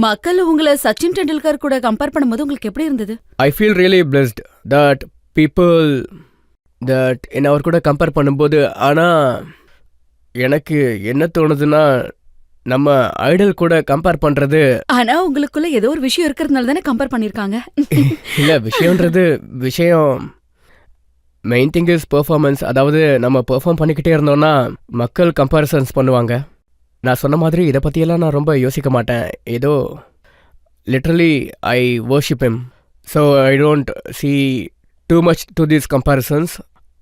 மக்கள் உங்களை சச்சின் டெண்டுல்கர் கூட கம்பேர் பண்ணும்போது உங்களுக்கு எப்படி இருந்தது? I feel really blessed that people that என்ன அவர் கூட கம்பேர் பண்ணும்போது, ஆனால் எனக்கு என்ன தோணுதுன்னா நம்ம ஐடல் கூட கம்பேர் பண்ணுறது ஆனா உங்களுக்குள்ள ஏதோ ஒரு விஷயம் இருக்கிறதுனால தானே கம்பேர் பண்ணிருக்காங்க. இல்லை, விஷயம் மெயின் திங் இஸ் பெர்ஃபார்மன்ஸ். அதாவது நம்ம பெர்ஃபார்ம் பண்ணிக்கிட்டே இருந்தோம்னா மக்கள் கம்பேரிசன்ஸ் பண்ணுவாங்க. நான் சொன்ன மாதிரி இதை பற்றியெல்லாம் நான் ரொம்ப யோசிக்க மாட்டேன். ஏதோ literally I worship him. So I don't see too much to these comparisons.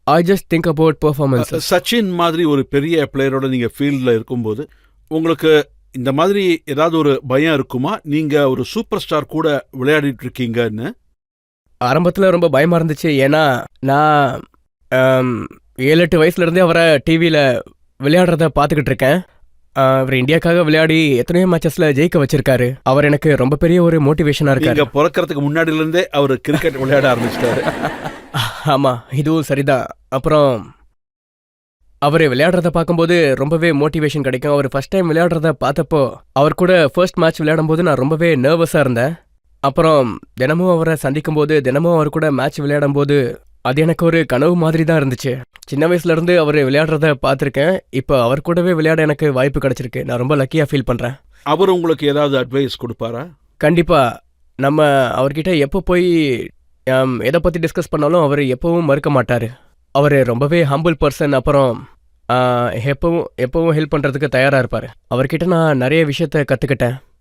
I just think about performance. Sachin மாதிரி ஒரு பெரிய பிளேயரோட நீங்கள் ஃபீல்டில் இருக்கும்போது உங்களுக்கு இந்த மாதிரி ஏதாவது ஒரு பயம் இருக்குமா? நீங்கள் ஒரு சூப்பர் ஸ்டார் கூட விளையாடிட்டு இருக்கீங்கன்னு. ஆரம்பத்தில் ரொம்ப பயமாக இருந்துச்சு. ஏன்னா நான் 7-8 வயசுலேருந்தே அவரை டிவியில் விளையாடுறத பார்த்துக்கிட்டு இருக்கேன். அவர் இந்தியாக்காக விளையாடி எத்தனையோ மேட்சஸில் ஜெயிக்க வச்சிருக்காரு. அவர் எனக்கு ரொம்ப பெரிய ஒரு மோட்டிவேஷனாக இருக்காரு. நீங்கள் பிறக்கிறதுக்கு முன்னாடியிலேருந்தே அவர் கிரிக்கெட் விளையாட ஆரம்பிச்சிட்டாரு. ஆமாம், இதுவும் சரிதான். அப்புறம் அவர் விளையாடுறத பார்க்கும்போது ரொம்பவே மோட்டிவேஷன் கிடைக்கும். அவர் ஃபர்ஸ்ட் டைம் விளையாடுறத பார்த்தப்போ அவர் கூட ஃபர்ஸ்ட் மேட்ச் விளையாடும்போது நான் ரொம்பவே நர்வஸாக இருந்தேன். அப்புறம் தினமும் அவரை சந்திக்கும் போது, தினமும் அவர் கூட மேட்ச் விளையாடும் போது அது எனக்கு ஒரு கனவு மாதிரி தான் இருந்துச்சு. சின்ன வயசுலேருந்து அவர் விளையாடுறத பார்த்துருக்கேன். இப்போ அவர் கூடவே விளையாட எனக்கு வாய்ப்பு கிடைச்சிருக்கு. நான் ரொம்ப லக்கியாக ஃபீல் பண்ணுறேன். அவர் உங்களுக்கு ஏதாவது அட்வைஸ் கொடுப்பாரா? கண்டிப்பாக. நம்ம அவர்கிட்ட எப்போ போய் எதை பற்றி டிஸ்கஸ் பண்ணாலும் அவர் எப்பவும் மறுக்க மாட்டார். அவர் ரொம்பவே ஹம்பிள் பர்சன். அப்புறம் எப்பவும் ஹெல்ப் பண்ணுறதுக்கு தயாராக இருப்பார். அவர்கிட்ட நான் நிறைய விஷயத்த கற்றுக்கிட்டேன்.